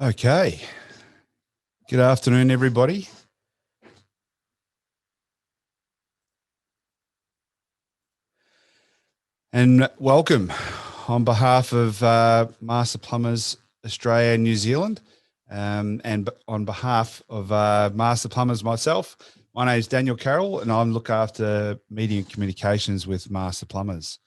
Okay. Good afternoon, everybody. And welcome on behalf of Master Plumbers Australia and New Zealand, and on behalf of Master Plumbers myself. My name is Daniel Carroll, and I look after media and communications with Master Plumbers.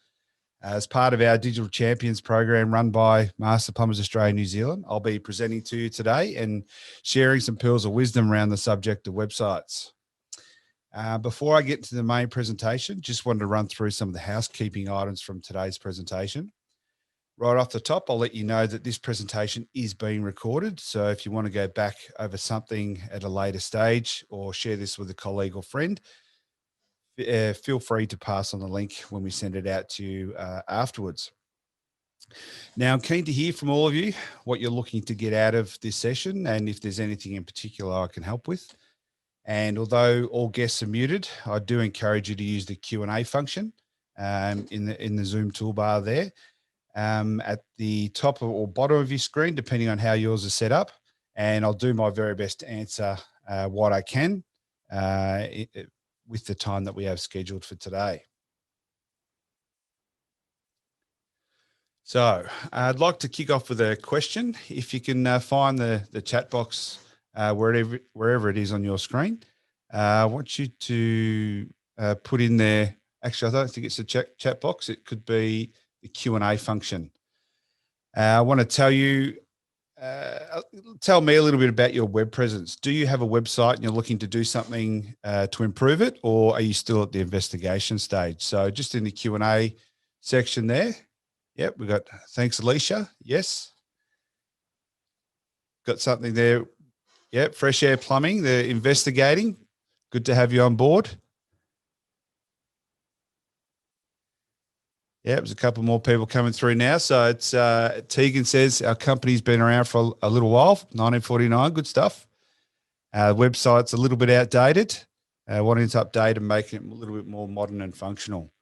As part of our Digital Champions program run by Master Plumbers Australia and New Zealand, I'll be presenting to you today and sharing some pearls of wisdom around the subject of websites. Before I get to the main presentation, just wanted to run through some of the housekeeping items from today's presentation. Right off the top, I'll let you know that this presentation is being recorded. So if you want to go back over something at a later stage or share this with a colleague or friend, feel free to pass on the link when we send it out to you afterwards. Now, I'm keen to hear from all of you what you're looking to get out of this session and if there's anything in particular I can help with. And although all guests are muted, I do encourage you to use the Q&A function in the Zoom toolbar there. At the top or bottom of your screen, depending on how yours is set up. And I'll do my very best to answer what I can with the time that we have scheduled for today. So I'd like to kick off with a question. If you can find the chat box wherever it is on your screen, I want you to put in there. Actually, I don't think it's a chat box. It could be the Q&A function. I want to tell you, tell me a little bit about your web presence. Do you have a website and you're looking to do something to improve it, or are you still at the investigation stage? So just in the Q&A section there. Yep, we got, thanks, Alicia. Yes. Got something there. Yep, Fresh Air Plumbing, they're investigating. Good to have you on board. Yeah, there's a couple more people coming through now. So it's Tegan says our company's been around for a little while, 1949. Good stuff. Website's a little bit outdated. Wanting to update and make it a little bit more modern and functional.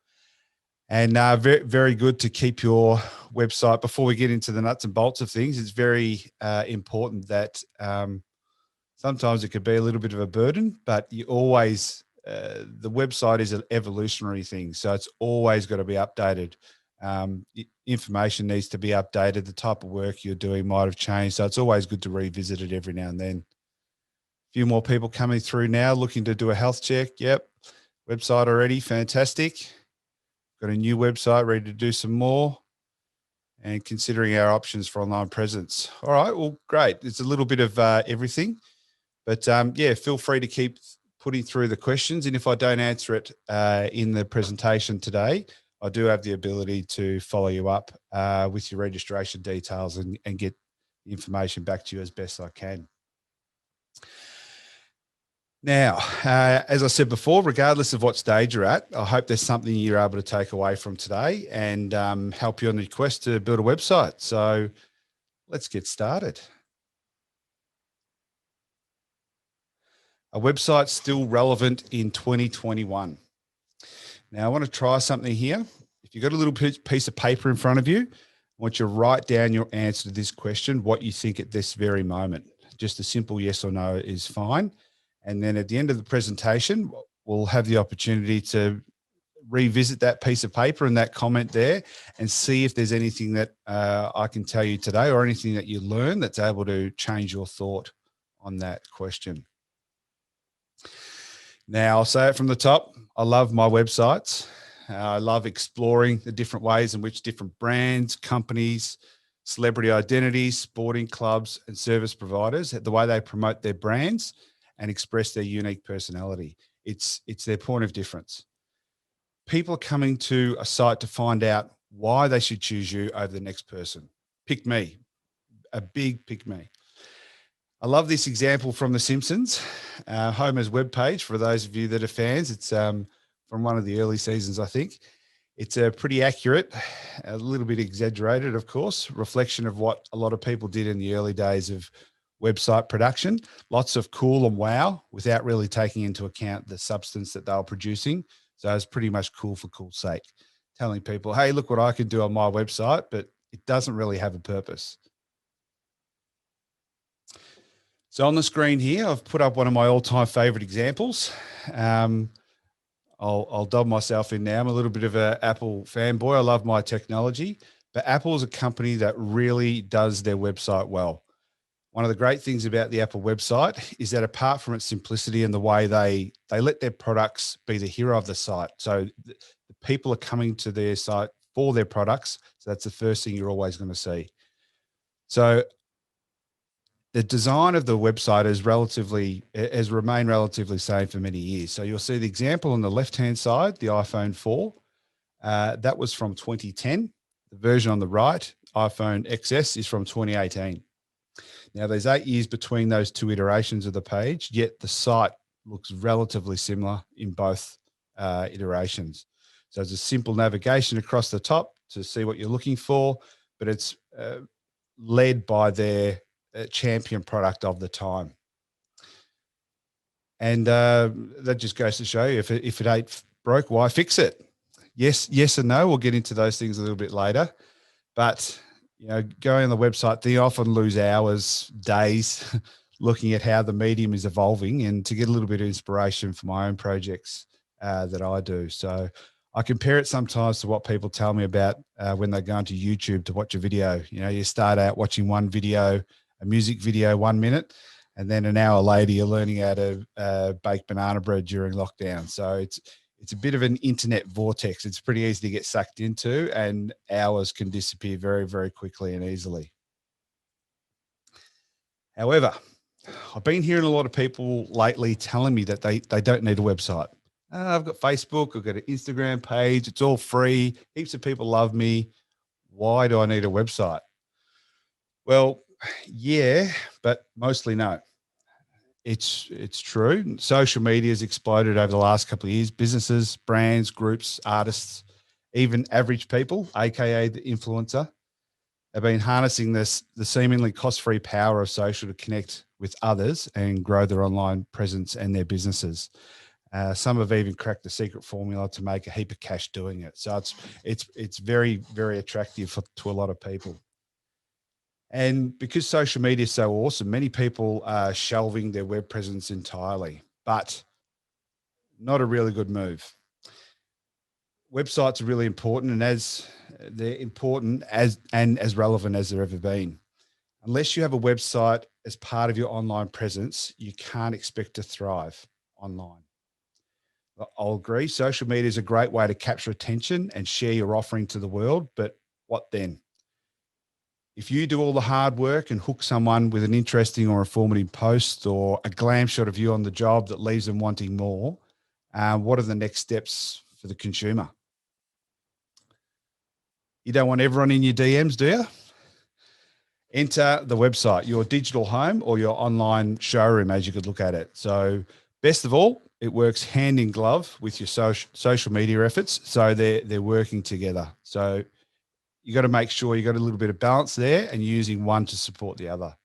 And very, very good to keep your website. Before we get into the nuts and bolts of things, it's very important that sometimes it could be a little bit of a burden, but you always, the website is an evolutionary thing. So it's always got to be updated. Information needs to be updated. The type of work you're doing might have changed. So it's always good to revisit it every now and then. A few more people coming through now looking to do a health check. Yep. Website already. Fantastic. Got a new website ready to do some more and considering our options for online presence. All right. Well, great. It's a little bit of everything. But yeah, feel free to keep putting through the questions. And if I don't answer it in the presentation today, I do have the ability to follow you up with your registration details and get the information back to you as best I can. Now, as I said before, regardless of what stage you're at, I hope there's something you're able to take away from today and help you on the quest to build a website. So let's get started. A website still relevant in 2021. Now I want to try something here. If you've got a little piece of paper in front of you, I want you to write down your answer to this question, what you think at this very moment. Just a simple yes or no is fine. And then at the end of the presentation, we'll have the opportunity to revisit that piece of paper and that comment there and see if there's anything that I can tell you today or anything that you learn that's able to change your thought on that question. Now, I'll say it from the top. I love my websites. I love exploring the different ways in which different brands, companies, celebrity identities, sporting clubs, and service providers, the way they promote their brands and express their unique personality. It's their point of difference. People are coming to a site to find out why they should choose you over the next person. Pick me, a big pick me. I love this example from The Simpsons, Homer's webpage. For those of you that are fans, it's from one of the early seasons, I think. It's a pretty accurate, a little bit exaggerated, of course, reflection of what a lot of people did in the early days of website production. Lots of cool and wow without really taking into account the substance that they were producing. So it's pretty much cool for cool's sake, telling people, hey, look what I can do on my website, but it doesn't really have a purpose. So on the screen here, I've put up one of my all-time favorite examples. I'll dob myself in now. I'm a little bit of an Apple fanboy. I love my technology, but Apple is a company that really does their website well. One of the great things about the Apple website is that apart from its simplicity and the way they let their products be the hero of the site, so the people are coming to their site for their products. So that's the first thing you're always going to see. So the design of the website has remained relatively same for many years. So you'll see the example on the left-hand side, the iPhone 4. That was from 2010. The version on the right, iPhone XS, is from 2018. Now, there's 8 years between those two iterations of the page, yet the site looks relatively similar in both iterations. So it's a simple navigation across the top to see what you're looking for, but it's led by their champion product of the time. And that just goes to show you, if it ain't broke, why fix it? Yes and no. We'll get into those things a little bit later. But going on the website, they often lose hours, days, looking at how the medium is evolving, and to get a little bit of inspiration for my own projects that I do. So I compare it sometimes to what people tell me about when they go onto YouTube to watch a video. You start out watching one video, a music video, 1 minute, and then an hour later you're learning how to bake banana bread during lockdown. So it's a bit of an internet vortex. It's pretty easy to get sucked into, and hours can disappear very, very quickly and easily. However, I've been hearing a lot of people lately telling me that they don't need a website. I've got Facebook, I've got an Instagram page. It's all free. Heaps of people love me. Why do I need a website? Well, yeah, but mostly no. It's true. Social media has exploded over the last couple of years. Businesses, brands, groups, artists, even average people, aka the influencer, have been harnessing the seemingly cost-free power of social to connect with others and grow their online presence and their businesses. Some have even cracked the secret formula to make a heap of cash doing it. So it's very, very attractive to a lot of people. And because social media is so awesome, many people are shelving their web presence entirely, but not a really good move. Websites are really important, and they're important as relevant as they've ever been. Unless you have a website as part of your online presence, you can't expect to thrive online. I'll agree. Social media is a great way to capture attention and share your offering to the world, but what then? If you do all the hard work and hook someone with an interesting or informative post or a glam shot of you on the job that leaves them wanting more, what are the next steps for the consumer? You don't want everyone in your DMs, do you? Enter the website, your digital home or your online showroom, as you could look at it. So best of all, it works hand in glove with your social media efforts. So they're working together. So you got to make sure you got a little bit of balance there and using one to support the other.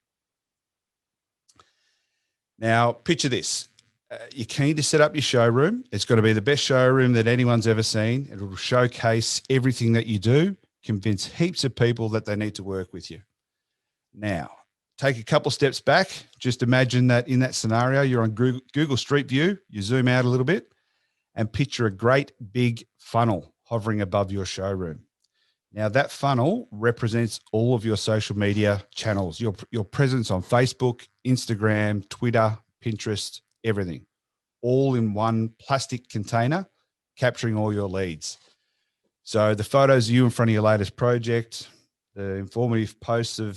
Now, picture this. You're keen to set up your showroom. It's got to be the best showroom that anyone's ever seen. It will showcase everything that you do, convince heaps of people that they need to work with you. Now, take a couple steps back. Just imagine that in that scenario, you're on Google Street View. You zoom out a little bit and picture a great big funnel hovering above your showroom. Now, that funnel represents all of your social media channels, your presence on Facebook, Instagram, Twitter, Pinterest, everything, all in one plastic container, capturing all your leads. So the photos of you in front of your latest project, the informative posts to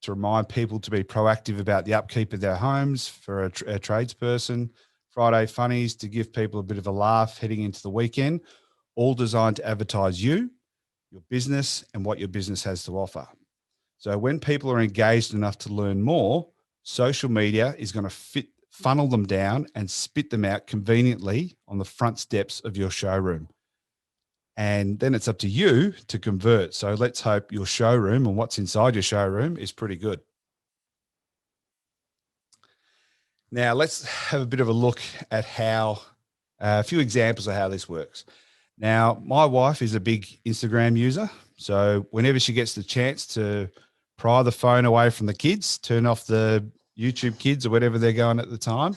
remind people to be proactive about the upkeep of their homes for a tradesperson, Friday funnies to give people a bit of a laugh heading into the weekend, all designed to advertise you, your business, and what your business has to offer. So when people are engaged enough to learn more, social media is going to funnel them down and spit them out conveniently on the front steps of your showroom. And then it's up to you to convert. So let's hope your showroom and what's inside your showroom is pretty good. Now let's have a bit of a look at how a few examples of how this works. Now, my wife is a big Instagram user. So whenever she gets the chance to pry the phone away from the kids, turn off the YouTube Kids or whatever they're going at the time,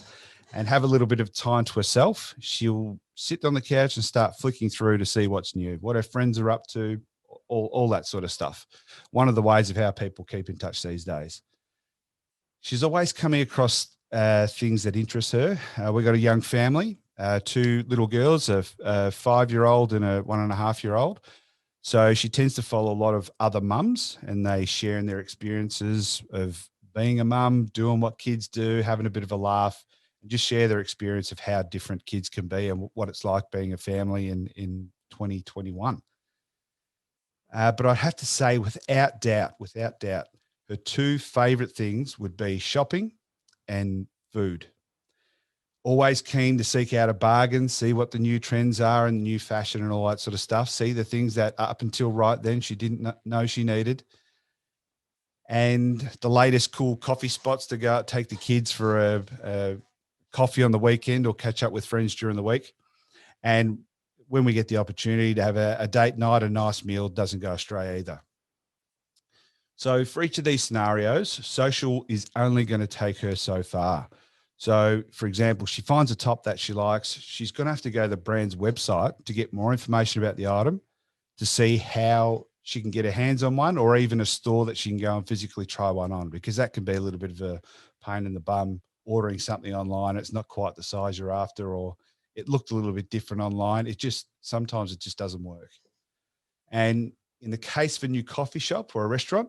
and have a little bit of time to herself. She'll sit on the couch and start flicking through to see what's new, what her friends are up to, all that sort of stuff. One of the ways of how people keep in touch these days. She's always coming across things that interest her. We've got a young family, two little girls, a 5-year-old and a 1.5-year-old. So she tends to follow a lot of other mums, and they share in their experiences of being a mum, doing what kids do, having a bit of a laugh, and just share their experience of how different kids can be and what it's like being a family in 2021. But I'd have to say, without doubt, her two favorite things would be shopping and food. Always keen to seek out a bargain, see what the new trends are and new fashion and all that sort of stuff. See the things that up until right then she didn't know she needed. And the latest cool coffee spots to go out, take the kids for a coffee on the weekend or catch up with friends during the week. And when we get the opportunity to have a date night, a nice meal doesn't go astray either. So for each of these scenarios, social is only going to take her so far. So, for example, she finds a top that she likes. She's going to have to go to the brand's website to get more information about the item, to see how she can get her hands on one, or even a store that she can go and physically try one on, because that can be a little bit of a pain in the bum ordering something online. It's not quite the size you're after, or it looked a little bit different online. Sometimes it just doesn't work. And in the case of a new coffee shop or a restaurant,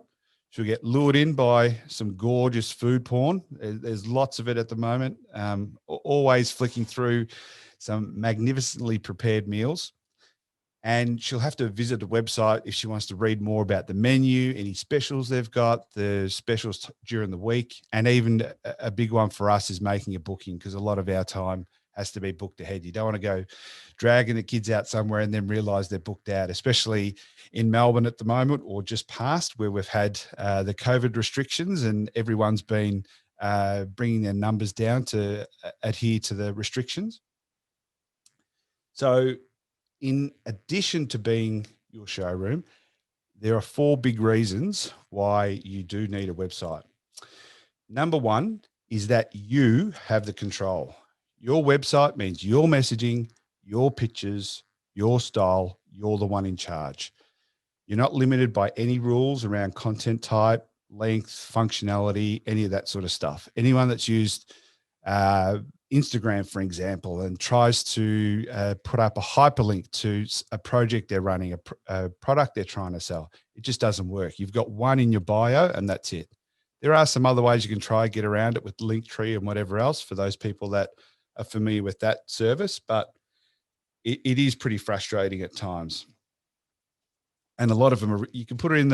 she'll get lured in by some gorgeous food porn. There's lots of it at the moment, always flicking through some magnificently prepared meals. And she'll have to visit the website if she wants to read more about the menu, any specials they've got, the specials during the week. And even a big one for us is making a booking, because a lot of our time has to be booked ahead. You don't want to go dragging the kids out somewhere and then realize they're booked out, especially in Melbourne at the moment, or just past, where we've had the COVID restrictions and everyone's been bringing their numbers down to adhere to the restrictions. So in addition to being your showroom, there are 4 big reasons why you do need a website. Number one is that you have the control. Your website means your messaging, your pictures, your style. You're the one in charge. You're not limited by any rules around content type, length, functionality, any of that sort of stuff. Anyone that's used Instagram, for example, and tries to put up a hyperlink to a project they're running, a product they're trying to sell, it just doesn't work. You've got one in your bio and that's it. There are some other ways you can try get around it with Linktree and whatever else for those people that are familiar with that service, but it is pretty frustrating at times. And a lot of them you can put it in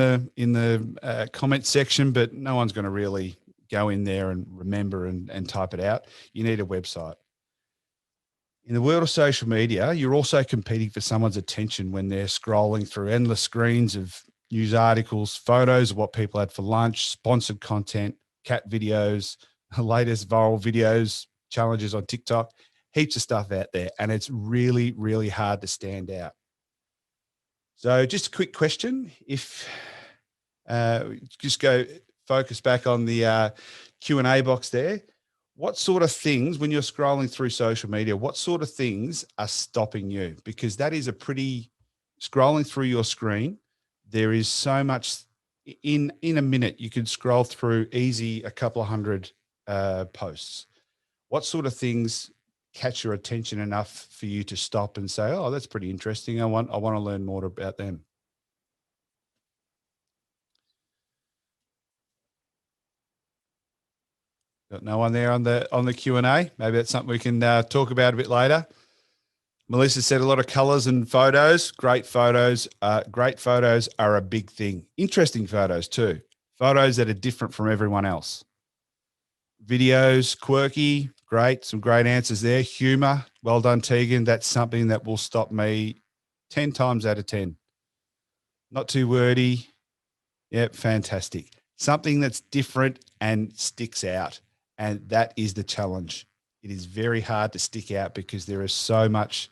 the comment section, but no one's going to really go in there and remember and type it out. You need a website. In the world of social media, you're also competing for someone's attention when they're scrolling through endless screens of news articles, photos of what people had for lunch, sponsored content, cat videos, the latest viral videos, challenges on TikTok, heaps of stuff out there. And it's really, really hard to stand out. So just a quick question. If just go focus back on the Q&A box there. What sort of things, when you're scrolling through social media, what sort of things are stopping you? Because that is scrolling through your screen, there is so much in a minute. You could scroll through easy a couple of hundred posts. What sort of things catch your attention enough for you to stop and say, oh, that's pretty interesting. I want to learn more about them. Got no one there on the Q&A. Maybe that's something we can talk about a bit later. Melissa said a lot of colors and photos. Great photos. Great photos are a big thing. Interesting photos too. Photos that are different from everyone else. Videos, quirky, great. Some great answers there. Humor. Well done, Tegan. That's something that will stop me 10 times out of 10. Not too wordy. Yep, fantastic. Something that's different and sticks out. And that is the challenge. It is very hard to stick out because there is so much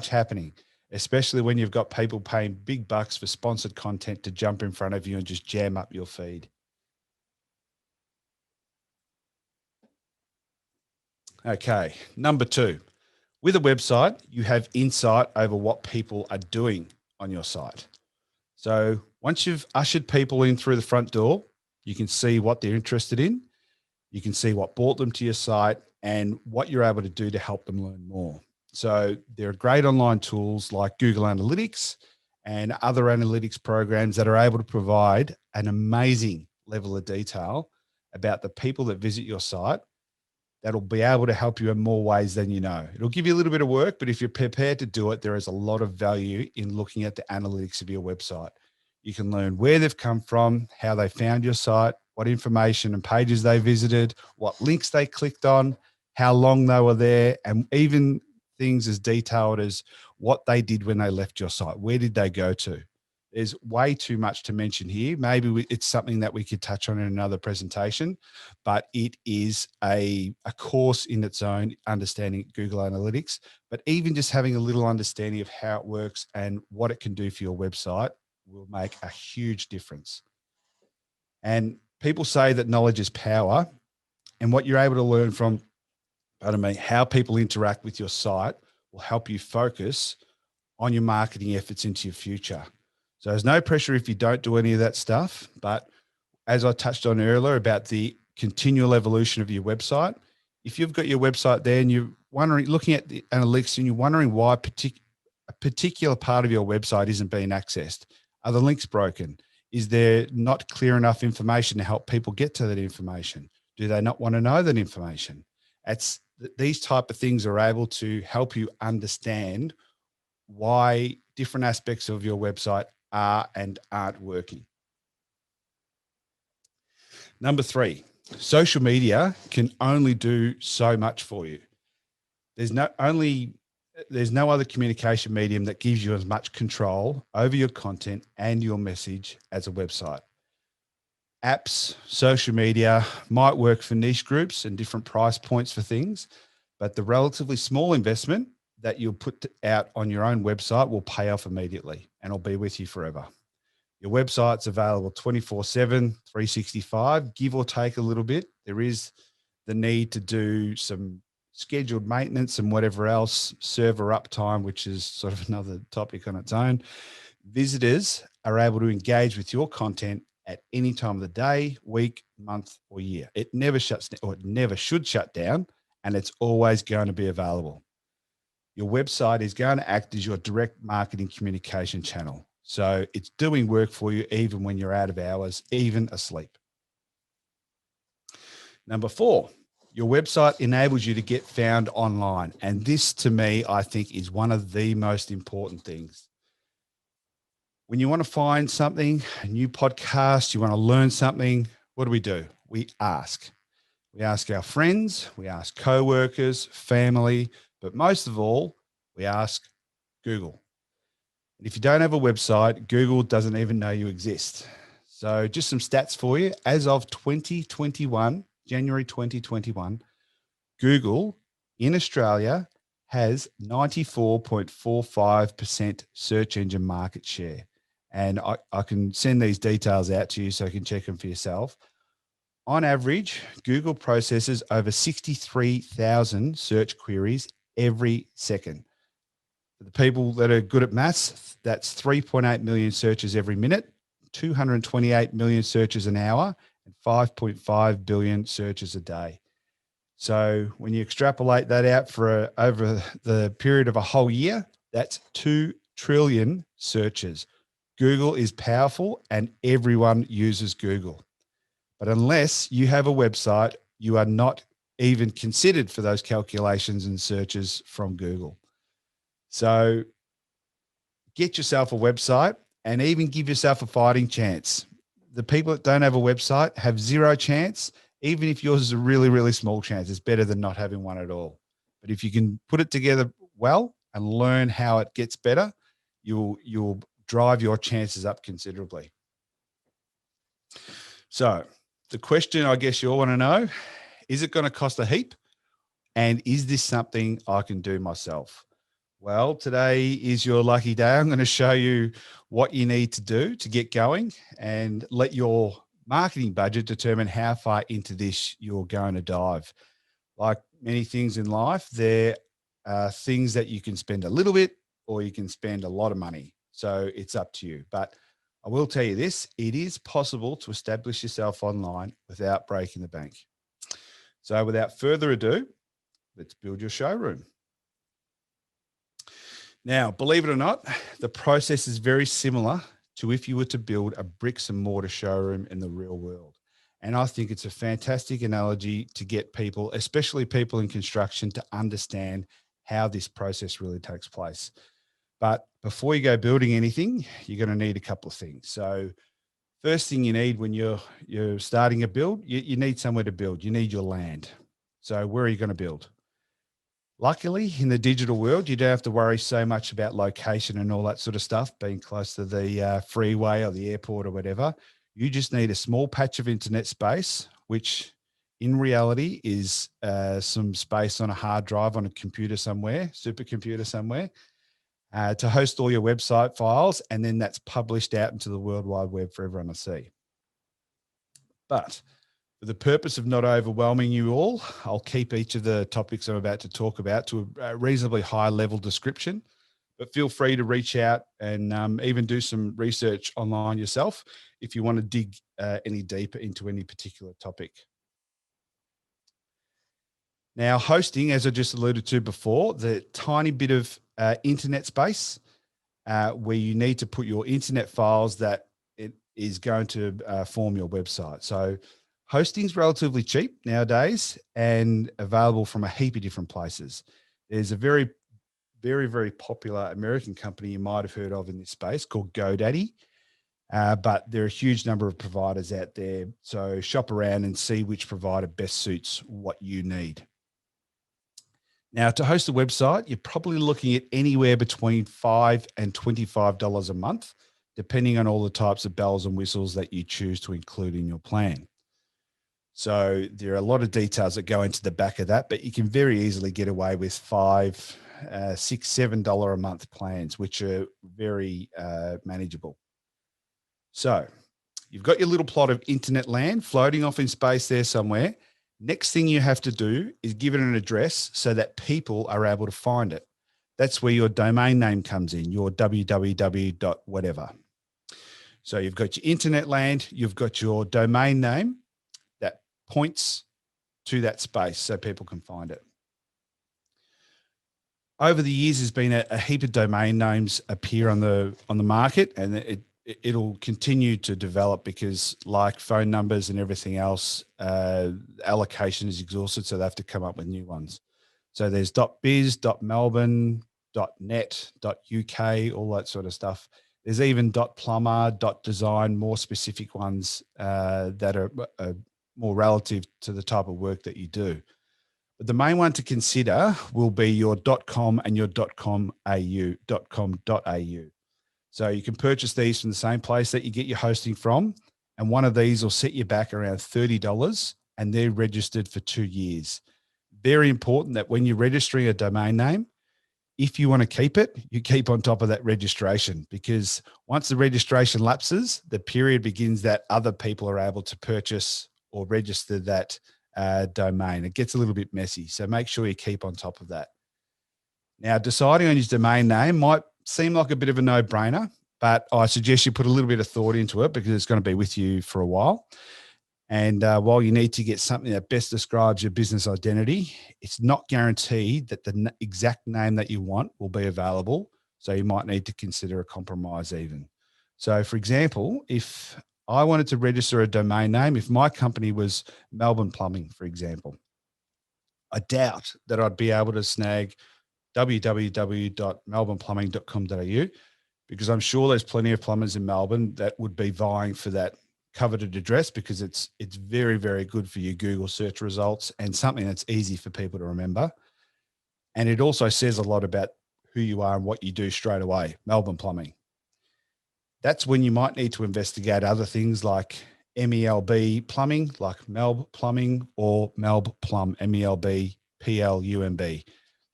happening, especially when you've got people paying big bucks for sponsored content to jump in front of you and just jam up your feed. Okay. Number 2, with a website, you have insight over what people are doing on your site. So once you've ushered people in through the front door, you can see what they're interested in. You can see what brought them to your site and what you're able to do to help them learn more. So there are great online tools like Google Analytics and other analytics programs that are able to provide an amazing level of detail about the people that visit your site that'll be able to help you in more ways than you know. It'll give you a little bit of work, but if you're prepared to do it, there is a lot of value in looking at the analytics of your website. You can learn where they've come from, how they found your site, what information and pages they visited, what links they clicked on, how long they were there, and even things as detailed as what they did when they left your site. Where did they go to? There's way too much to mention here. Maybe it's something that we could touch on in another presentation, but it is a course in its own, understanding Google Analytics. But even just having a little understanding of how it works and what it can do for your website will make a huge difference. And people say that knowledge is power. And what you're able to learn from, how people interact with your site will help you focus on your marketing efforts into your future. So there's no pressure if you don't do any of that stuff. But as I touched on earlier about the continual evolution of your website, if you've got your website there and you're wondering, looking at the analytics and you're wondering why a particular part of your website isn't being accessed, are the links broken? Is there not clear enough information to help people get to that information? Do they not want to know that information? These type of things are able to help you understand why different aspects of your website are and aren't working. Number 3, social media can only do so much for you. There's no other communication medium that gives you as much control over your content and your message as a website. Apps, social media might work for niche groups and different price points for things, but the relatively small investment that you'll put out on your own website will pay off immediately and will be with you forever. Your website's available 24/7, 365, give or take a little bit. There is the need to do some scheduled maintenance and whatever else, server uptime, which is sort of another topic on its own. Visitors are able to engage with your content at any time of the day, week, month, or year. It never shuts down, or it never should shut down, and it's always going to be available. Your website is going to act as your direct marketing communication channel. So it's doing work for you even when you're out of hours, even asleep. Number 4, your website enables you to get found online. And this, to me, I think is one of the most important things. When you want to find something, a new podcast, you want to learn something, what do? We ask. We ask our friends, we ask co-workers, family, but most of all, we ask Google. And if you don't have a website, Google doesn't even know you exist. So just some stats for you. As of 2021, January 2021, Google in Australia has 94.45% search engine market share. And I can send these details out to you so you can check them for yourself. On average, Google processes over 63,000 search queries every second. For the people that are good at maths, that's 3.8 million searches every minute, 228 million searches an hour, and 5.5 billion searches a day. So when you extrapolate that out for over the period of a whole year, that's 2 trillion searches. Google is powerful and everyone uses Google. But unless you have a website, you are not even considered for those calculations and searches from Google. So get yourself a website and even give yourself a fighting chance. The people that don't have a website have zero chance. Even if yours is a really, really small chance, it's better than not having one at all. But if you can put it together well and learn how it gets better, you'll drive your chances up considerably. So the question I guess you all want to know, is it going to cost a heap? And is this something I can do myself? Well, today is your lucky day. I'm going to show you what you need to do to get going and let your marketing budget determine how far into this you're going to dive. Like many things in life, there are things that you can spend a little bit or you can spend a lot of money. So it's up to you. But I will tell you this, it is possible to establish yourself online without breaking the bank. So without further ado, let's build your showroom. Now, believe it or not, the process is very similar to if you were to build a bricks and mortar showroom in the real world. And I think it's a fantastic analogy to get people, especially people in construction, to understand how this process really takes place. But before you go building anything, you're going to need a couple of things. So first thing you need when you're starting a build, you need somewhere to build. You need your land. So where are you going to build? Luckily, in the digital world, you don't have to worry so much about location and all that sort of stuff, being close to the freeway or the airport or whatever. You just need a small patch of internet space, which in reality is some space on a hard drive on a computer somewhere, supercomputer somewhere, to host all your website files. And then that's published out into the World Wide Web for everyone to see. But for the purpose of not overwhelming you all, I'll keep each of the topics I'm about to talk about to a reasonably high level description, but feel free to reach out and even do some research online yourself if you want to dig any deeper into any particular topic. Now, hosting, as I just alluded to before, the tiny bit of internet space where you need to put your internet files that it is going to form your website. So hosting's relatively cheap nowadays and available from a heap of different places. There's a very, very popular American company you might have heard of in this space called GoDaddy, but there are a huge number of providers out there. So shop around and see which provider best suits what you need. Now, to host a website, you're probably looking at anywhere between $5 and $25 a month, depending on all the types of bells and whistles that you choose to include in your plan. So there are a lot of details that go into the back of that, but you can very easily get away with $5, $6, $7 a month plans, which are very manageable. So you've got your little plot of internet land floating off in space there somewhere. Next thing you have to do is give it an address so that people are able to find it. That's where your domain name comes in, your www. whatever. So you've got your internet land, you've got your domain name that points to that space so people can find it. Over the years, there's been a heap of domain names appear on the market, and it'll continue to develop because, like phone numbers and everything else, allocation is exhausted, so they have to come up with new ones. So there's .biz, .melbourne, .net, .uk, all that sort of stuff. There's even .plumber, .design, more specific ones that are more relative to the type of work that you do. But the main one to consider will be your .com and your .com.au. So you can purchase these from the same place that you get your hosting from. And one of these will set you back around $30 and they're registered for 2 years. Very important that when you're registering a domain name, if you want to keep it, you keep on top of that registration, because once the registration lapses, the period begins that other people are able to purchase or register that domain. It gets a little bit messy. So make sure you keep on top of that. Now, deciding on your domain name might seem like a bit of a no-brainer, but I suggest you put a little bit of thought into it because it's going to be with you for a while. And while you need to get something that best describes your business identity, it's not guaranteed that the exact name that you want will be available. So you might need to consider a compromise even. So for example, if I wanted to register a domain name, if my company was Melbourne Plumbing, for example, I doubt that I'd be able to snag www.melbourneplumbing.com.au, because I'm sure there's plenty of plumbers in Melbourne that would be vying for that coveted address, because it's very, very good for your Google search results and something that's easy for people to remember. And it also says a lot about who you are and what you do straight away, Melbourne Plumbing. That's when you might need to investigate other things like MELB plumbing, like Melb Plumbing, or Melb Plum, MELB PLUMB.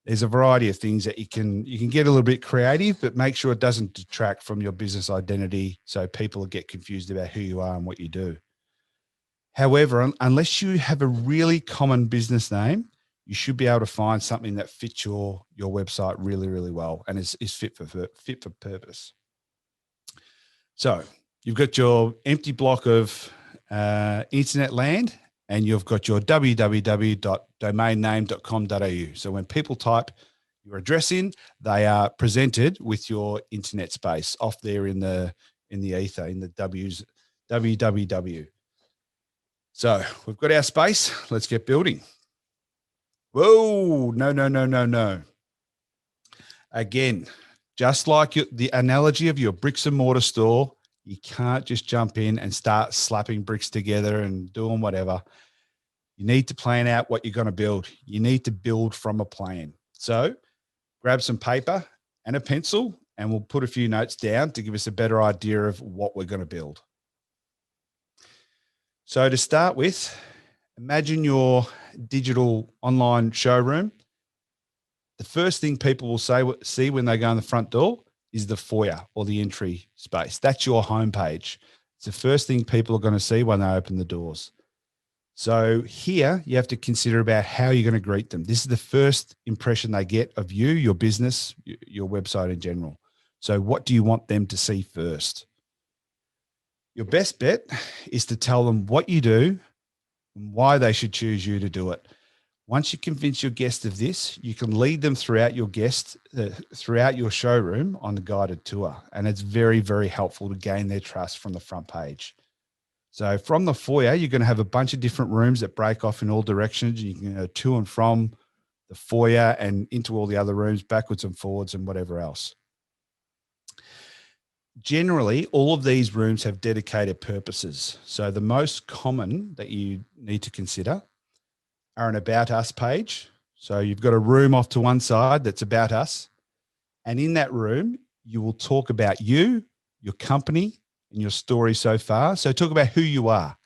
There's a variety of things that you can get a little bit creative, but make sure it doesn't detract from your business identity so people get confused about who you are and what you do. However, unless you have a really common business name, you should be able to find something that fits your website really, really well and is fit for purpose. So you've got your empty block of internet land, and you've got your www.domainname.com.au. So when people type your address in, they are presented with your internet space off there in the ether, in the W's, www. So we've got our space. Let's get building. Whoa, no. Again, just like the analogy of your bricks and mortar store, you can't just jump in and start slapping bricks together and doing whatever. You need to plan out what you're going to build. You need to build from a plan. So grab some paper and a pencil, and we'll put a few notes down to give us a better idea of what we're going to build. So to start with, imagine your digital online showroom. The first thing people will see when they go in the front door is the foyer or the entry space. That's your homepage. It's the first thing people are going to see when they open the doors. So here you have to consider about how you're going to greet them. This is the first impression they get of you, your business, your website in general. So what do you want them to see first? Your best bet is to tell them what you do and why they should choose you to do it. Once you convince your guest of this, you can lead them throughout your showroom on the guided tour. And it's very, very helpful to gain their trust from the front page. So from the foyer, you're going to have a bunch of different rooms that break off in all directions. You can go to and from the foyer and into all the other rooms, backwards and forwards and whatever else. Generally, all of these rooms have dedicated purposes. So the most common that you need to consider are an About Us page. So you've got a room off to one side that's About Us. And in that room, you will talk about you, your company, and your story so far. So talk about who you are.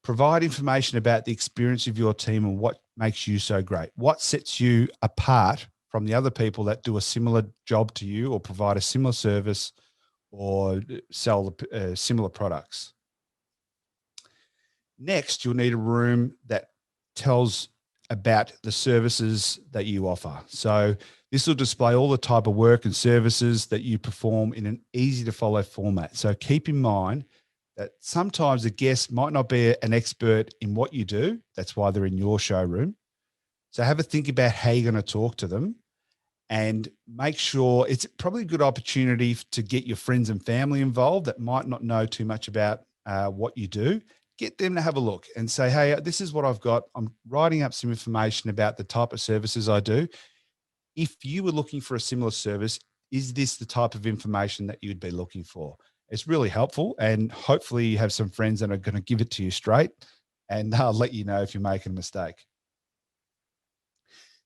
Provide information about the experience of your team and what makes you so great. What sets you apart from the other people that do a similar job to you or provide a similar service or sell similar products. Next, you'll need a room that tells about the services that you offer. So this will display all the type of work and services that you perform in an easy to follow format. So keep in mind that sometimes a guest might not be an expert in what you do. That's why they're in your showroom. So have a think about how you're going to talk to them, and make sure it's probably a good opportunity to get your friends and family involved that might not know too much about what you do. Get them to have a look and say, hey, this is what I've got. I'm writing up some information about the type of services I do. If you were looking for a similar service, is this the type of information that you'd be looking for? It's really helpful, and hopefully you have some friends that are going to give it to you straight, and they'll let you know if you're making a mistake.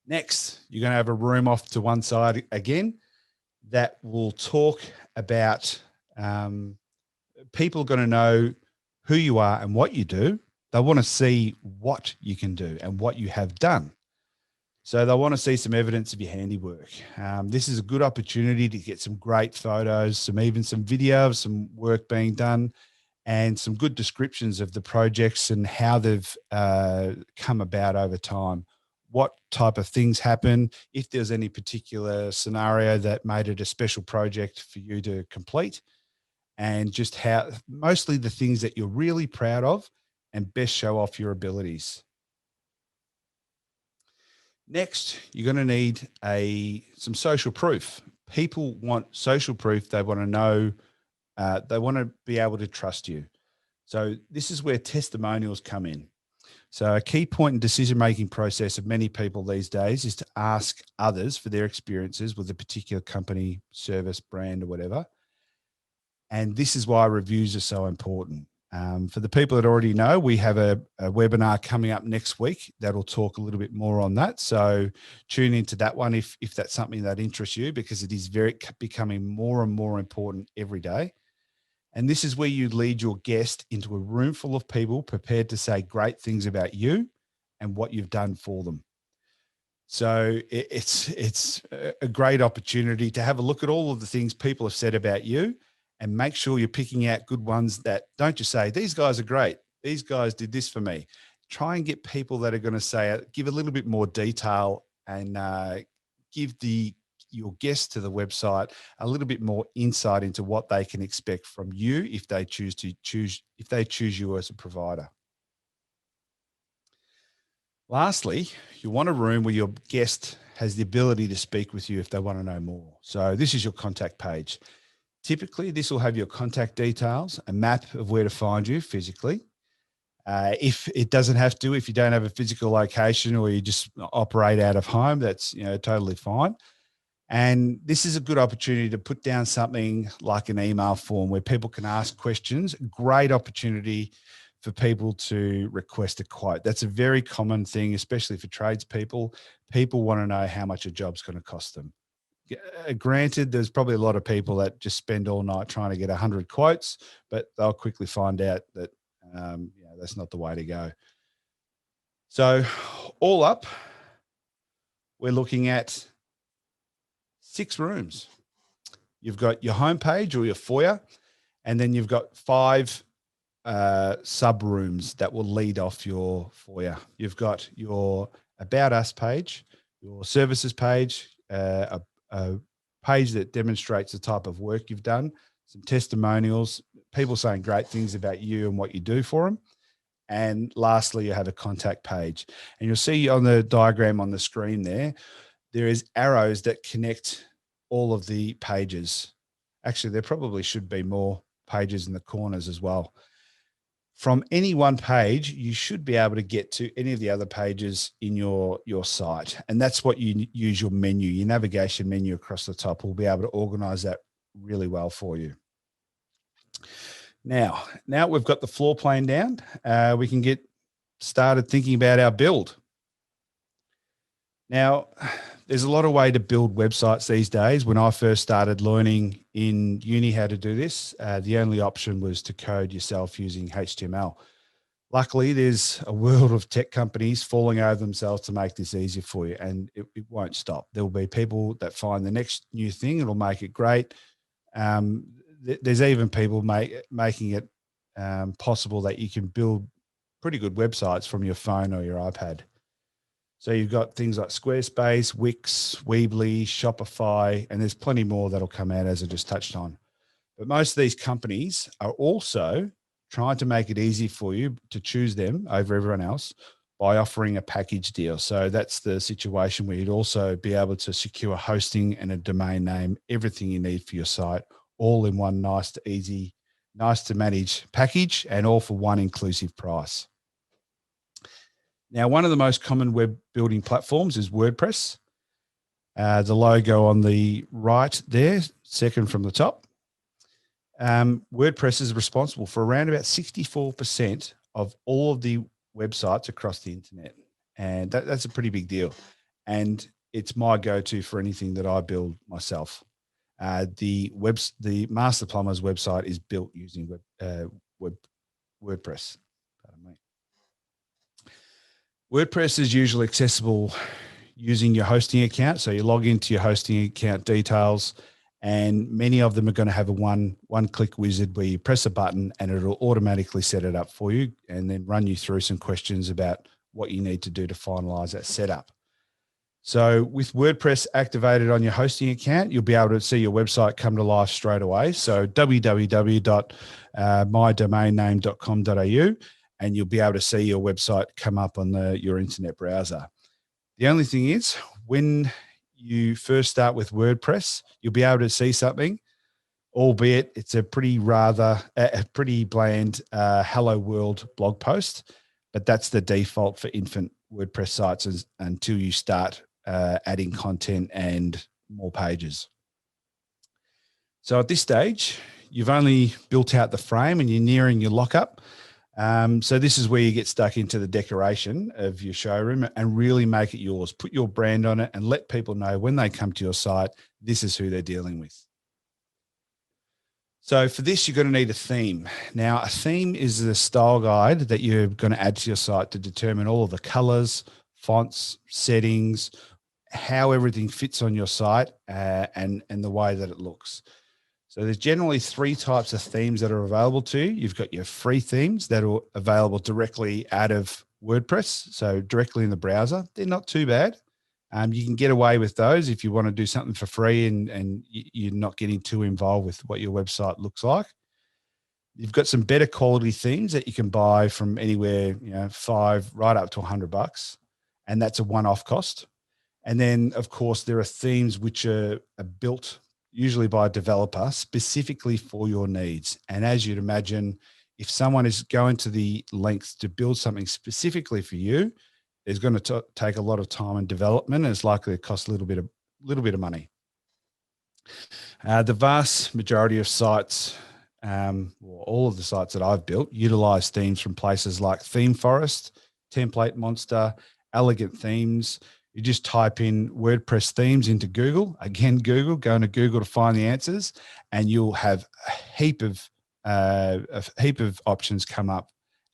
Next, you're going to have a room off to one side again that will talk about people are going to know who you are and what you do. They want to see what you can do and what you have done. So they want to see some evidence of your handiwork. This is a good opportunity to get some great photos, some video of some work being done, and some good descriptions of the projects and how they've come about over time. What type of things happen, if there's any particular scenario that made it a special project for you to complete, and just how mostly the things that you're really proud of and best show off your abilities. Next, you're going to need some social proof. People want social proof. They want to know, they want to be able to trust you. So this is where testimonials come in. So a key point in decision-making process of many people these days is to ask others for their experiences with a particular company, service, brand, or whatever. And this is why reviews are so important. For the people that already know, we have a webinar coming up next week that'll talk a little bit more on that. So tune into that one if that's something that interests you, because it is becoming more and more important every day. And this is where you lead your guest into a room full of people prepared to say great things about you and what you've done for them. So it's a great opportunity to have a look at all of the things people have said about you, and make sure you're picking out good ones that don't just say, these guys are great, these guys did this for me. try and get people that are going to say, give a little bit more detail and give your guests to the website a little bit more insight into what they can expect from you if they choose you as a provider. Lastly, you want a room where your guest has the ability to speak with you if they want to know more. So this is your contact page. Typically, this will have your contact details, a map of where to find you physically. If it doesn't have to, if you don't have a physical location or you just operate out of home, that's totally fine. And this is a good opportunity to put down something like an email form where people can ask questions. Great opportunity for people to request a quote. That's a very common thing, especially for tradespeople. People want to know how much a job's going to cost them. Granted, there's probably a lot of people that just spend all night trying to get 100 quotes, but they'll quickly find out that that's not the way to go. So all up, we're looking at 6 rooms. You've got your homepage or your foyer, and then you've got 5 sub rooms that will lead off your foyer. You've got your About Us page, your services page, a page that demonstrates the type of work you've done, some testimonials, people saying great things about you and what you do for them. And lastly, you have a contact page. And you'll see on the diagram on the screen there is arrows that connect all of the pages. Actually, there probably should be more pages in the corners as well. From any one page, you should be able to get to any of the other pages in your site. And that's what you use your menu, your navigation menu across the top. We'll be able to organize that really well for you. Now we've got the floor plan down, we can get started thinking about our build. Now, there's a lot of way to build websites these days. When I first started learning in uni how to do this, the only option was to code yourself using HTML. Luckily, there's a world of tech companies falling over themselves to make this easier for you, and it won't stop. There will be people that find the next new thing, it'll make it great. There's even people making it possible that you can build pretty good websites from your phone or your iPad. So you've got things like Squarespace, Wix, Weebly, Shopify, and there's plenty more that'll come out as I just touched on. But most of these companies are also trying to make it easy for you to choose them over everyone else by offering a package deal. So that's the situation where you'd also be able to secure hosting and a domain name, everything you need for your site, all in one nice to manage package, and all for one inclusive price. Now, one of the most common web building platforms is WordPress. The logo on the right there, second from the top. WordPress is responsible for around about 64% of all of the websites across the internet. And that's a pretty big deal. And it's my go-to for anything that I build myself. The Master Plumbers website is built using WordPress. Pardon me. WordPress is usually accessible using your hosting account. So you log into your hosting account details, and many of them are going to have a one-click wizard where you press a button and it'll automatically set it up for you and then run you through some questions about what you need to do to finalize that setup. So with WordPress activated on your hosting account, you'll be able to see your website come to life straight away. So www.mydomainname.com.au, and you'll be able to see your website come up on your internet browser. The only thing is, when you first start with WordPress, you'll be able to see something, albeit it's a pretty bland hello world blog post, but that's the default for infant WordPress sites until you start adding content and more pages. So at this stage, you've only built out the frame and you're nearing your lockup. So this is where you get stuck into the decoration of your showroom and really make it yours. Put your brand on it and let people know when they come to your site, this is who they're dealing with. So for this, you're going to need a theme. Now, a theme is the style guide that you're going to add to your site to determine all of the colors, fonts, settings, how everything fits on your site, and the way that it looks. So there's generally 3 types of themes that are available to you. You've got your free themes that are available directly out of WordPress, so directly in the browser. They're not too bad. You can get away with those if you want to do something for free and you're not getting too involved with what your website looks like. You've got some better quality themes that you can buy from anywhere, $5 right up to $100, and that's a one-off cost. And then, of course, there are themes which are built usually by a developer specifically for your needs. And as you'd imagine, if someone is going to the lengths to build something specifically for you, it's going to take a lot of time and development, and it's likely to cost a little bit of money. The vast majority of sites, or all of the sites that I've built, utilize themes from places like Theme Forest, Template Monster, Elegant Themes. You just type in WordPress themes into Google. Again, go into Google to find the answers, and you'll have a heap of options come up.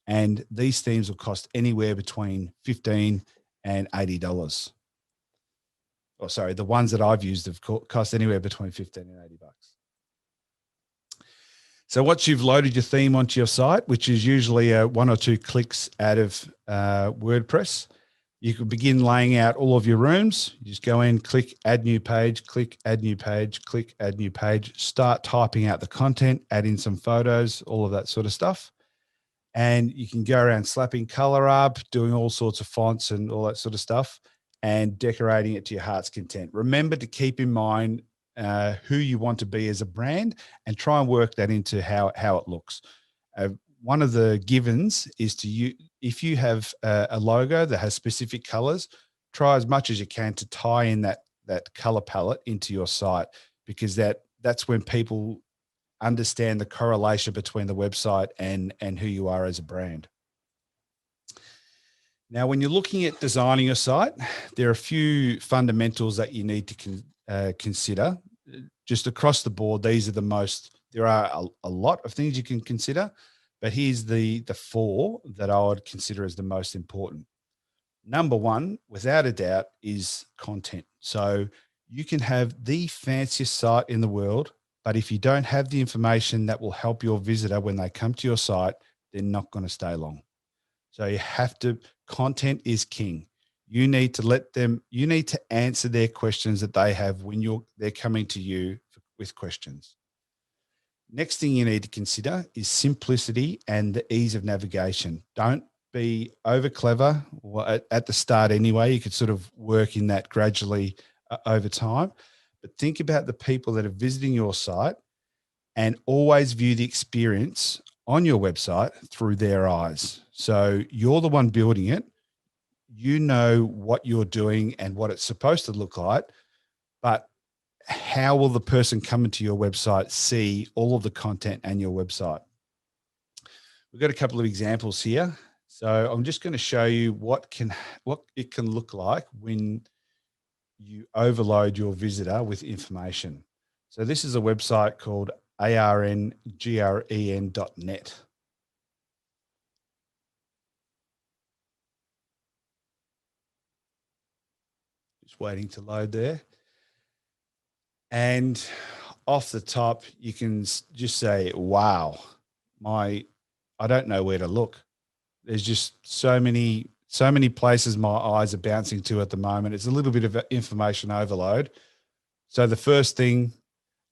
And these themes will cost anywhere between $15 and $80. Oh, sorry, the ones that I've used have cost anywhere between $15 and $80. So once you've loaded your theme onto your site, which is usually 1 or 2 clicks out of WordPress, you can begin laying out all of your rooms. You just go in, click add new page, click add new page, click add new page, start typing out the content, add in some photos, all of that sort of stuff. And you can go around slapping color up, doing all sorts of fonts and all that sort of stuff, and decorating it to your heart's content. Remember to keep in mind who you want to be as a brand, and try and work that into how it looks. One of the givens is if you have a logo that has specific colors, try as much as you can to tie in that color palette into your site, because that's when people understand the correlation between the website and who you are as a brand. Now, when you're looking at designing your site, there are a few fundamentals that you need to consider. Just across the board, these are the most. There are a lot of things you can consider, but here's the 4 that I would consider as the most important. Number 1, without a doubt, is content. So you can have the fanciest site in the world, but if you don't have the information that will help your visitor when they come to your site, they're not going to stay long. So content is king. You need to answer their questions that they have when they're coming to you with questions. Next thing you need to consider is simplicity and the ease of navigation. Don't be over clever at the start anyway. You could sort of work in that gradually over time. But think about the people that are visiting your site, and always view the experience on your website through their eyes. So you're the one building it. You know what you're doing and what it's supposed to look like, but how will the person coming to your website see all of the content and your website? We've got a couple of examples here. So I'm just going to show you what it can look like when you overload your visitor with information. So this is a website called arngren.net. Just waiting to load there. And off the top, you can just say, wow, I don't know where to look. There's just so many places my eyes are bouncing to at the moment. It's a little bit of information overload. So the first thing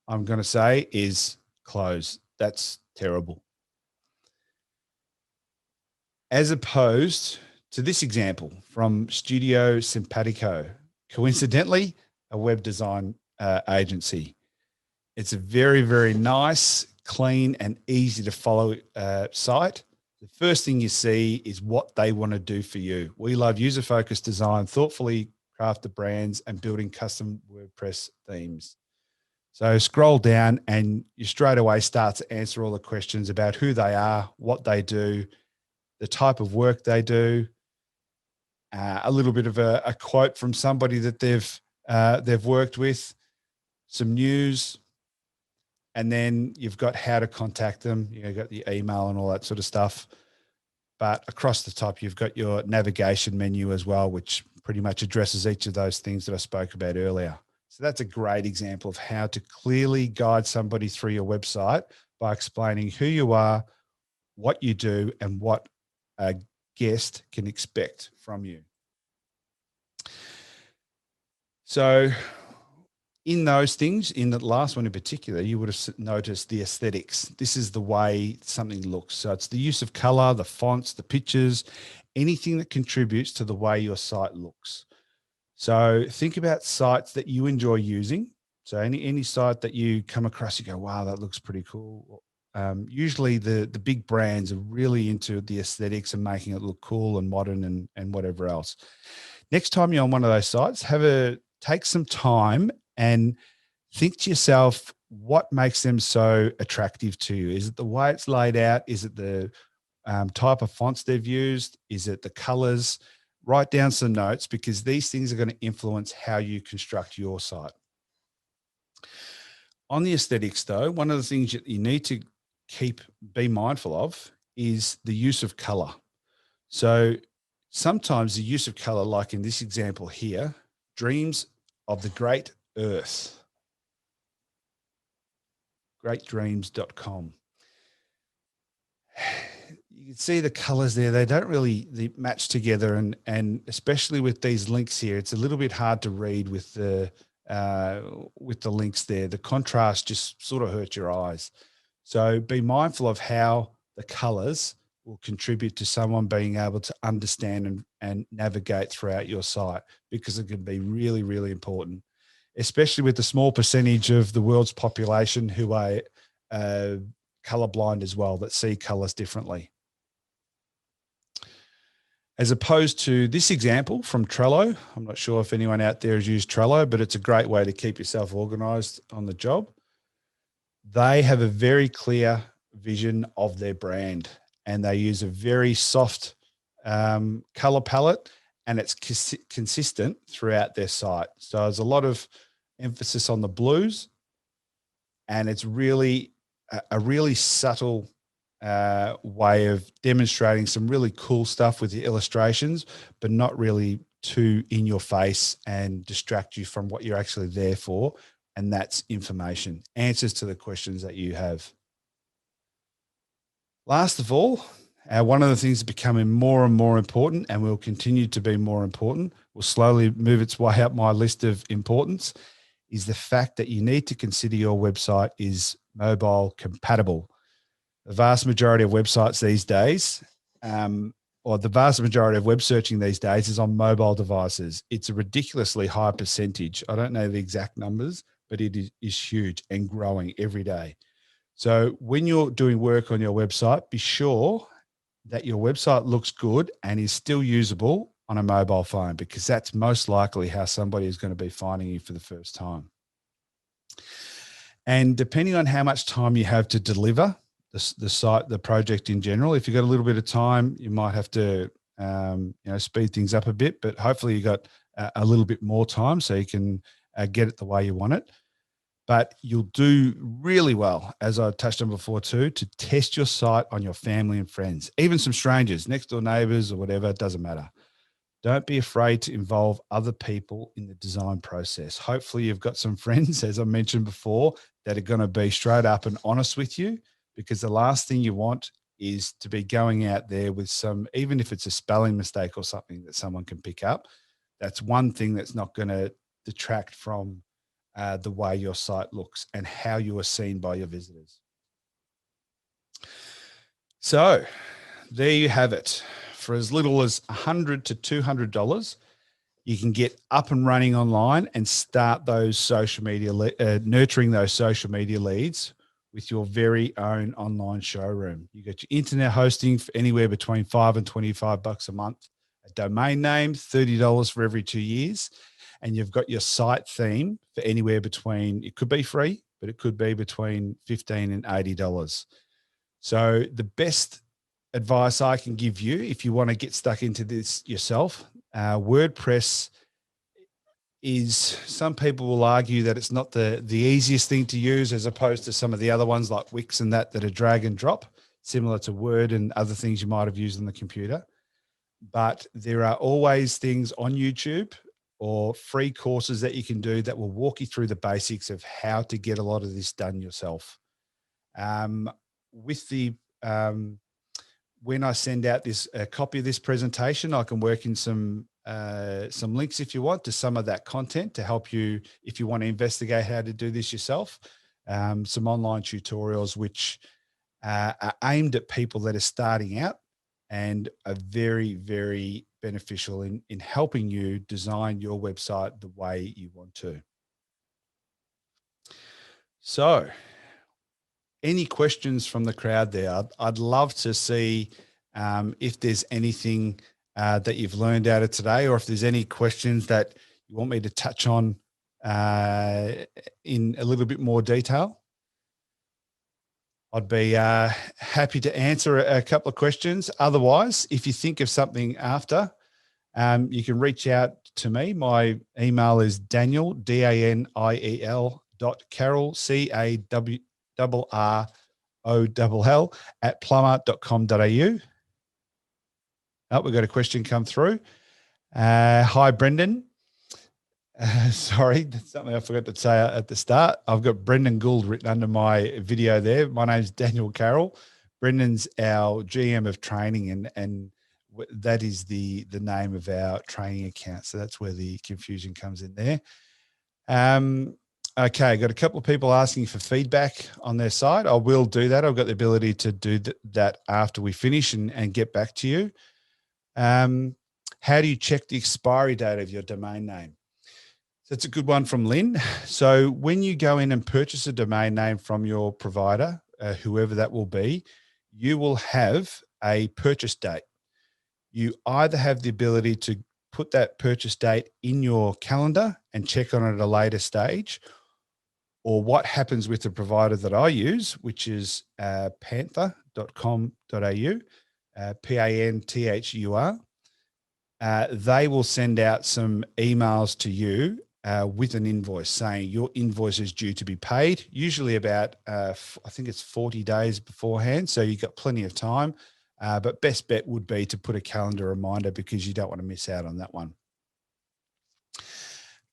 I'm going to say is close. That's terrible. As opposed to this example from Studio Simpatico, coincidentally, a web design agency. It's a very, very nice, clean, and easy to follow site. The first thing you see is what they want to do for you. We love user-focused design, thoughtfully crafted brands, and building custom WordPress themes. So scroll down and you straight away start to answer all the questions about who they are, what they do, the type of work they do, a little bit of a quote from somebody that they've worked with, some news, and then you've got how to contact them. You've got the email and all that sort of stuff. But across the top, you've got your navigation menu as well, which pretty much addresses each of those things that I spoke about earlier. So that's a great example of how to clearly guide somebody through your website by explaining who you are, what you do, and what guest can expect from you. So in those things, in the last one in particular, you would have noticed the aesthetics. This is the way something looks. So it's the use of color, the fonts, the pictures, anything that contributes to the way your site looks. So think about sites that you enjoy using. So any site that you come across, you go, wow, that looks pretty cool. Usually the big brands are really into the aesthetics and making it look cool and modern and whatever else. Next time you're on one of those sites, take some time and think to yourself, what makes them so attractive to you? Is it the way it's laid out? Is it the type of fonts they've used? Is it the colors? Write down some notes, because these things are going to influence how you construct your site. On the aesthetics though, one of the things that you need to be mindful of is the use of color. So sometimes the use of color, like in this example here, dreams of the great earth, greatdreams.com. You can see the colors there. They don't really match together. And especially with these links here, it's a little bit hard to read with the links there. The contrast just sort of hurts your eyes. So be mindful of how the colors will contribute to someone being able to understand and navigate throughout your site, because it can be really, really important, especially with the small percentage of the world's population who are colorblind as well, that see colors differently. As opposed to this example from Trello. I'm not sure if anyone out there has used Trello, but it's a great way to keep yourself organized on the job. They have a very clear vision of their brand, and they use a very soft color palette, and it's consistent throughout their site. So there's a lot of emphasis on the blues, and it's really a really subtle way of demonstrating some really cool stuff with the illustrations, but not really too in your face and distract you from what you're actually there for. And that's information, answers to the questions that you have. Last of all, one of the things that's becoming more and more important, and will continue to be more important, will slowly move its way up my list of importance, is the fact that you need to consider your website is mobile compatible. The vast majority of websites these days, or the vast majority of web searching these days, is on mobile devices. It's a ridiculously high percentage. I don't know the exact numbers, but it is huge and growing every day. So when you're doing work on your website, be sure that your website looks good and is still usable on a mobile phone, because that's most likely how somebody is going to be finding you for the first time. And depending on how much time you have to deliver the site, the project in general, if you've got a little bit of time, you might have to speed things up a bit, but hopefully you got a little bit more time so you can get it the way you want it. But you'll do really well, as I touched on before too, to test your site on your family and friends, even some strangers, next door neighbors or whatever, it doesn't matter. Don't be afraid to involve other people in the design process. Hopefully you've got some friends, as I mentioned before, that are going to be straight up and honest with you, because the last thing you want is to be going out there with even if it's a spelling mistake or something that someone can pick up. That's one thing that's not going to detract from the way your site looks and how you are seen by your visitors. So there you have it. For as little as $100 to $200, you can get up and running online and start those social media, nurturing those social media leads with your very own online showroom. You get your internet hosting for anywhere between $5 and $25 a month, a domain name, $30 for every 2 years. And you've got your site theme for anywhere between, it could be free, but it could be between $15 and $80. So the best advice I can give you, if you want to get stuck into this yourself, WordPress is, some people will argue that it's not the easiest thing to use, as opposed to some of the other ones like Wix and that are drag and drop, similar to Word and other things you might have used on the computer. But there are always things on YouTube or free courses that you can do that will walk you through the basics of how to get a lot of this done yourself. With the when I send out a copy of this presentation, I can work in some links if you want to some of that content to help you if you want to investigate how to do this yourself. Some online tutorials which are aimed at people that are starting out and are very, very beneficial in helping you design your website the way you want to. So, any questions from the crowd there? I'd love to see if there's anything that you've learned out of today, or if there's any questions that you want me to touch on in a little bit more detail. I'd be happy to answer a couple of questions. Otherwise, if you think of something after, you can reach out to me. My email is Daniel, DANIEL .Carroll, CARROLL at plumber.com.au. Oh, we've got a question come through. Hi, Brendan. Sorry, that's something I forgot to say at the start. I've got Brendan Gould written under my video there. My name's Daniel Carroll. Brendan's our GM of training, and that is the name of our training account. So that's where the confusion comes in there. Okay, got a couple of people asking for feedback on their side. I will do that. I've got the ability to do that after we finish and get back to you. How do you check the expiry date of your domain name? That's a good one from Lynn. So when you go in and purchase a domain name from your provider, whoever that will be, you will have a purchase date. You either have the ability to put that purchase date in your calendar and check on it at a later stage, or what happens with the provider that I use, which is panther.com.au, PANTHUR. They will send out some emails to you with an invoice saying your invoice is due to be paid, usually about, I think it's 40 days beforehand. So you've got plenty of time. But best bet would be to put a calendar reminder because you don't want to miss out on that one.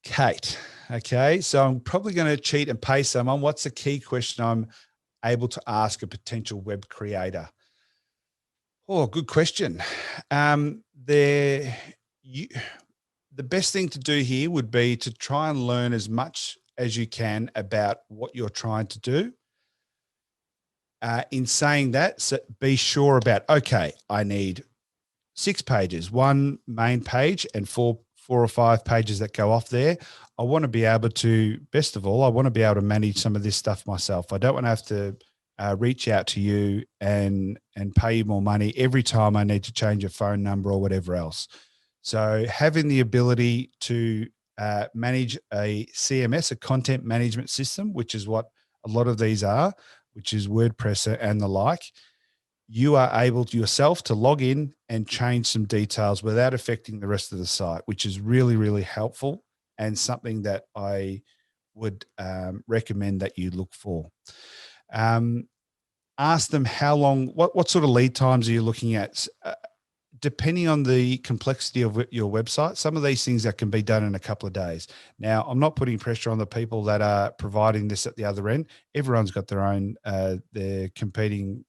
Kate. Okay. So I'm probably going to cheat and pay someone. What's the key question I'm able to ask a potential web creator? Oh, good question. The best thing to do here would be to try and learn as much as you can about what you're trying to do. In saying that, so be sure about, okay, I need 6 pages, 1 main page and 4 or 5 pages that go off there. I want to be able to, best of all, I want to be able to manage some of this stuff myself. I don't want to have to reach out to you and pay you more money every time I need to change a phone number or whatever else. So having the ability to manage a CMS, a content management system, which is what a lot of these are, which is WordPress and the like, you are able to yourself to log in and change some details without affecting the rest of the site, which is really, really helpful and something that I would recommend that you look for. Ask them how long, what sort of lead times are you looking at? Depending on the complexity of your website, some of these things that can be done in a couple of days. Now, I'm not putting pressure on the people that are providing this at the other end. Everyone's got their own, their competing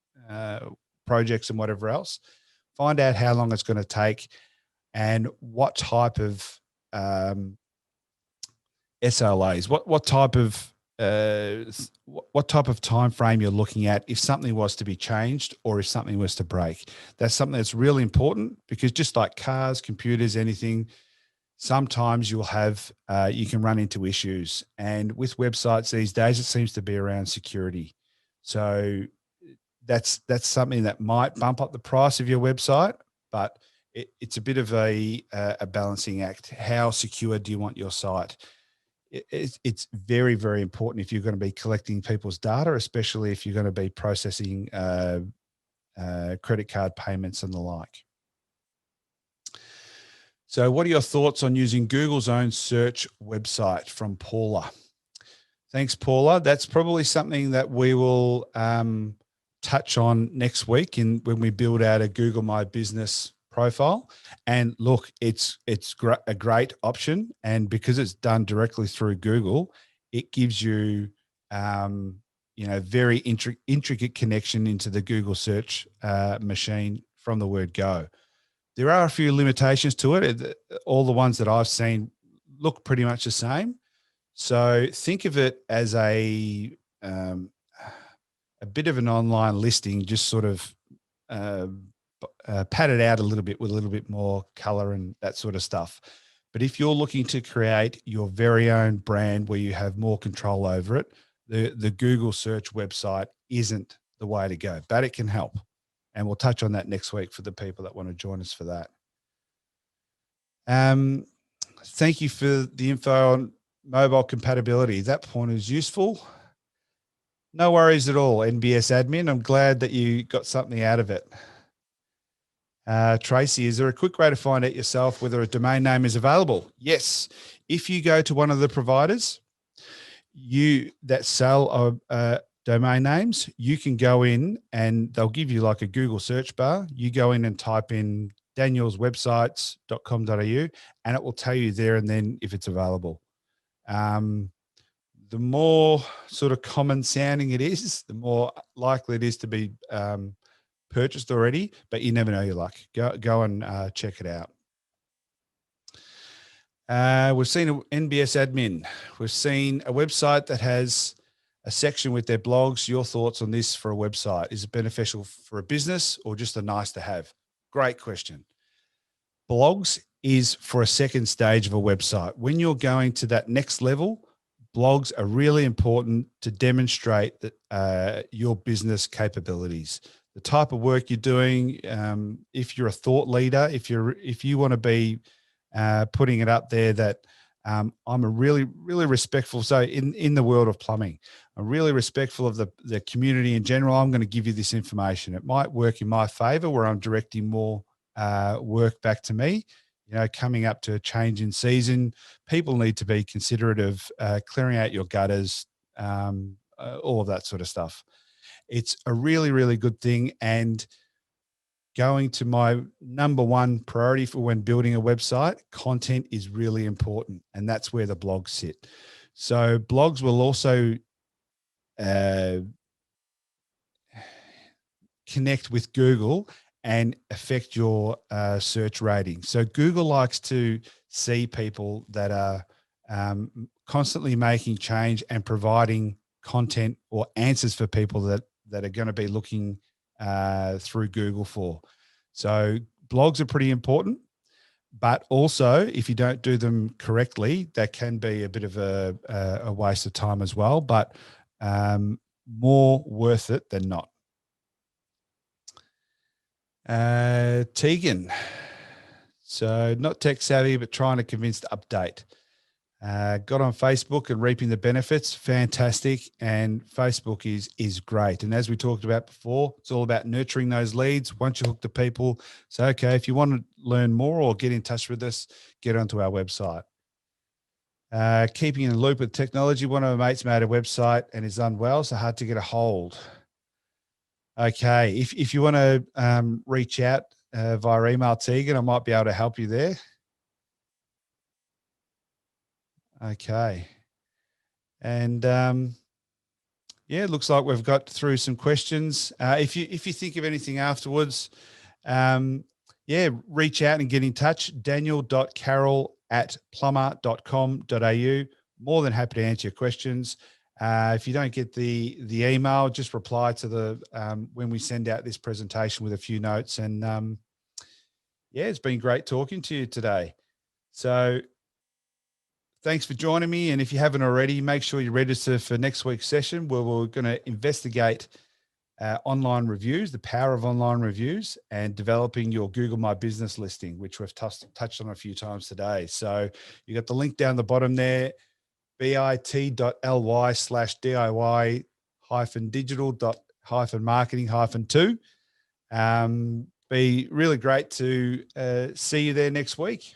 projects and whatever else. Find out how long it's going to take and what type of SLAs, what type of time frame you're looking at if something was to be changed or if something was to break. That's something that's really important because just like cars, computers, anything, sometimes you'll have you can run into issues. And with websites these days, it seems to be around security. So that's something that might bump up the price of your website, but it's a bit of a balancing act. How secure do you want your site? It's very, very important if you're going to be collecting people's data, especially if you're going to be processing credit card payments and the like. So what are your thoughts on using Google's own search website? From Paula. Thanks, Paula. That's probably something that we will touch on next week when we build out a Google My Business profile. And look, it's a great option. And because it's done directly through Google, it gives you very intricate connection into the Google search machine from the word go. There are a few limitations to it. All the ones that I've seen look pretty much the same. So think of it as a bit of an online listing, just sort of uh, padded out a little bit with a little bit more color and that sort of stuff. But if you're looking to create your very own brand where you have more control over it, the Google search website isn't the way to go, but it can help. And we'll touch on that next week for the people that want to join us for that. Thank you for the info on mobile compatibility. That point is useful. No worries at all, NBS admin. I'm glad that you got something out of it. Tracy, is there a quick way to find out yourself whether a domain name is available? Yes. If you go to one of the providers that sell domain names, you can go in and they'll give you like a Google search bar. You go in and type in danielswebsites.com.au and it will tell you there and then if it's available. The more sort of common sounding it is, the more likely it is to be purchased already, but you never know your luck. Go and check it out. We've seen an NBS admin. We've seen a website that has a section with their blogs. Your thoughts on this for a website? Is it beneficial for a business or just a nice to have? Great question. Blogs is for a second stage of a website. When you're going to that next level, blogs are really important to demonstrate that your business capabilities, the type of work you're doing. If you're a thought leader, if you want to be putting it up there that I'm a really, really respectful. So in the world of plumbing, I'm really respectful of the community in general. I'm going to give you this information. It might work in my favor where I'm directing more work back to me. Coming up to a change in season, people need to be considerate of clearing out your gutters, all of that sort of stuff. It's a really, really good thing. And going to my number one priority for when building a website, content is really important. And that's where the blogs sit. So blogs will also connect with Google and affect your search rating. So Google likes to see people that are constantly making change and providing content or answers for people that are going to be looking through Google for. So blogs are pretty important, but also if you don't do them correctly, that can be a bit of a waste of time as well, but more worth it than not. Tegan, so not tech savvy, but trying to convince to update. Got on Facebook and reaping the benefits. Fantastic. And Facebook is great. And as we talked about before, it's all about nurturing those leads. Once you hook the people, so, okay, if you want to learn more or get in touch with us, get onto our website. Keeping in the loop with technology. One of my mates made a website and is unwell, so hard to get a hold. Okay. If you want to reach out via email, Tegan, I might be able to help you there. Okay. And yeah, it looks like we've got through some questions. If you think of anything afterwards, reach out and get in touch. daniel.carroll@plumber.com.au. More than happy to answer your questions. If you don't get the email, just reply to the when we send out this presentation with a few notes. And it's been great talking to you today. So thanks for joining me. And if you haven't already, make sure you register for next week's session where we're going to investigate online reviews, the power of online reviews, and developing your Google My Business listing, which we've touched on a few times today. So you got the link down the bottom there, bit.ly/DIY-digital-marketing-2. Be really great to see you there next week.